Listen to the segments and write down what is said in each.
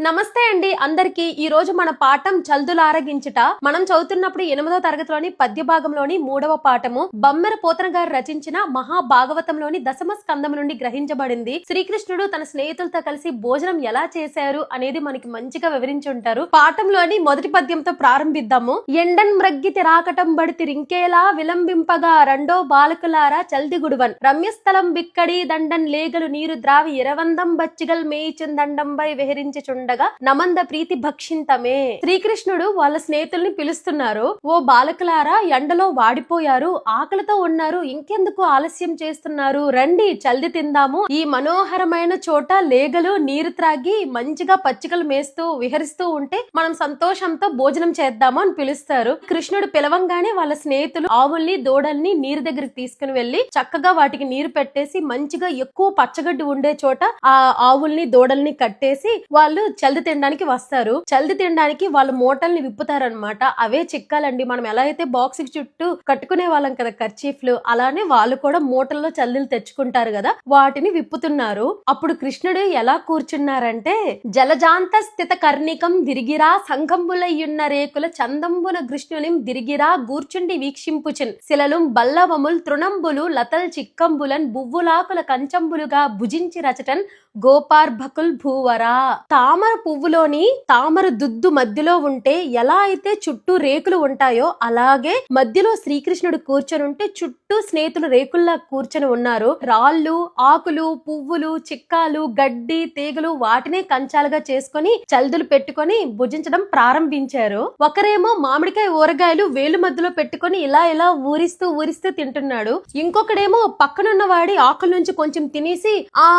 నమస్తే అండి అందరికి. ఈ రోజు మన పాఠం చల్దులారగించుట. మనం చదువుతున్నప్పుడు 8వ తరగతిలోని పద్య భాగంలోని 3వ పాఠము బమ్మెర పోతన గారు రచించిన మహాభాగవతంలోని దశమ స్కందం నుండి గ్రహించబడింది. శ్రీకృష్ణుడు తన స్నేహితులతో కలిసి భోజనం ఎలా చేశారు అనేది మనకి మంచిగా వివరించుంటారు. పాఠంలోని మొదటి పద్యంతో ప్రారంభిద్దాము. ఎండన్ మ్రగ్గితి రాకటం బడితి రింకేలా విలంబింపగా రెండో బాలకులారా చల్దిగుడువన్ రమ్యస్థలం బిక్కడి దండన్ లేగలు నీరు ద్రావి ఇరవందం బచ్చిగల్ మేయిచున్ దండంబై విహరించి ఉండగా నమంద ప్రీతి భక్షింతమే. శ్రీకృష్ణుడు వాళ్ళ స్నేహితుల్ని పిలుస్తున్నారు. ఓ బాలకులారా, ఎండలో వాడిపోయారు, ఆకలితో ఉన్నారు, ఇంకెందుకు ఆలస్యం చేస్తున్నారు, రండి చల్ది తిందాము. ఈ మనోహరమైన చోట లేగలు నీరు త్రాగి మంచిగా పచ్చికలు మేస్తూ విహరిస్తూ ఉంటే మనం సంతోషంతో భోజనం చేద్దాము అని పిలుస్తారు. కృష్ణుడు పిలవంగానే వాళ్ళ స్నేహితులు ఆవుల్ని దూడల్ని నీరు దగ్గరికి తీసుకుని వెళ్లి చక్కగా వాటికి నీరు పెట్టేసి మంచిగా ఎక్కువ పచ్చగడ్డి ఉండే చోట ఆ ఆవుల్ని దూడల్ని కట్టేసి వాళ్ళు చల్ది తినడానికి వస్తారు. చల్ది తినడానికి వాళ్ళ మూటల్ని విప్పుతారనమాట. అవే చిక్కాలండి. మనం ఎలా అయితే బాక్స్ చుట్టూ కట్టుకునే వాళ్ళం కదా కర్చీఫ్లు, అలానే వాళ్ళు కూడా మూటల్లో చల్దీలు తెచ్చుకుంటారు కదా, వాటిని విప్పుతున్నారు. అప్పుడు కృష్ణుడు ఎలా కూర్చున్నారంటే, జలజాంత స్థిత కర్ణికం దిరిగిరా సంఘంబులయ్యున్న రేకుల చందంబున కృష్ణునిం దిరిగిరా గూర్చుండి వీక్షింపుచిన్ శిలలు బల్లవముల్ తృణంబులు లతల్ చిక్కంబులన్ బువ్వులాకుల కంచంబులుగా భుజించి రచటన్ గోపార్భకుల్ భూవరా. తామర పువ్వులోని తామర దుద్దు మధ్యలో ఉంటే ఎలా అయితే చుట్టూ రేకులు ఉంటాయో అలాగే మధ్యలో శ్రీకృష్ణుడు కూర్చొని ఉంటే చుట్టూ స్నేహితులు రేకుల్లా కూర్చొని ఉన్నారు. రాళ్ళు, ఆకులు, పువ్వులు, చిక్కాలు, గడ్డి, తీగలు వాటినే కంచాలుగా చేసుకొని చల్దులు పెట్టుకొని భుజించడం ప్రారంభించారు. ఒకరేమో మామిడికాయ ఊరగాయలు వేలు మధ్యలో పెట్టుకొని ఇలా ఇలా ఊరిస్తూ ఊరిస్తూ తింటున్నాడు. ఇంకొకడేమో పక్కనున్న వాడి ఆకుల నుంచి కొంచెం తినేసి ఆ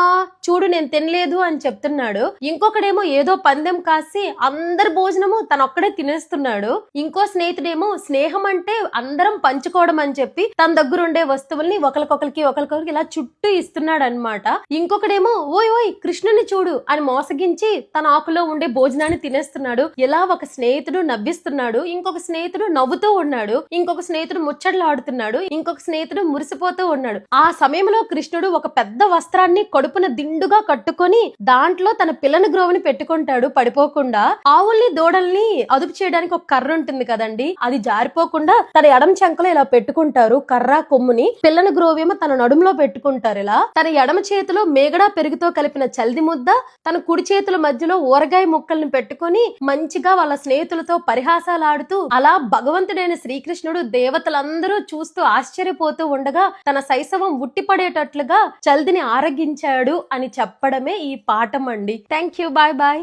చూడు నేను తినలేదు అని చెప్తున్నాడు. ఇంకొకడేమో ఏదో పందెం కాసి అందరి భోజనము తన ఒక్కడే తినేస్తున్నాడు. ఇంకో స్నేహితుడేమో స్నేహం అంటే అందరం పంచుకోవడం అని చెప్పి తన దగ్గర ఉండే వస్తువుల్ని ఒకరికొకరికి ఇలా చుట్టూ ఇస్తున్నాడు అనమాట. ఇంకొకడేమో ఓయ్ ఓయ్ కృష్ణుని చూడు అని మోసగించి తన ఆకులో ఉండే భోజనాన్ని తినేస్తున్నాడు. ఇలా ఒక స్నేహితుడు నవ్విస్తున్నాడు, ఇంకొక స్నేహితుడు నవ్వుతూ ఉన్నాడు, ఇంకొక స్నేహితుడు ముచ్చట్లాడుతున్నాడు, ఇంకొక స్నేహితుడు మురిసిపోతూ ఉన్నాడు. ఆ సమయంలో కృష్ణుడు ఒక పెద్ద వస్త్రాన్ని కడుపున దిండుగా కట్టుకొని దాంట్లో తన పిల్లని గ్రోవిని పెట్టుకుంటాడు పడిపోకుండా. ఆవుల్ని దూడల్ని అదుపు చేయడానికి ఒక కర్ర ఉంటుంది కదండి, అది జారిపోకుండా తన ఎడమ చెంకలో ఇలా పెట్టుకుంటారు కర్ర కొమ్ముని. పిల్లని గ్రోవేమో తన నడుములో పెట్టుకుంటారు. ఇలా తన ఎడమ చేతిలో మేగడా పెరుగుతో కలిపిన చల్ది ముద్ద, తన కుడి చేతుల మధ్యలో ఊరగాయ ముక్కల్ని పెట్టుకొని మంచిగా వాళ్ళ స్నేహితులతో పరిహాసాలాడుతూ అలా భగవంతుడైన శ్రీకృష్ణుడు దేవతలందరూ చూస్తూ ఆశ్చర్యపోతూ ఉండగా తన శైశవం ఉట్టిపడేటట్లుగా చల్దిని ఆరగించాడు అని చెప్పడమే ఈ పాఠం అండి. Thank you. Bye bye.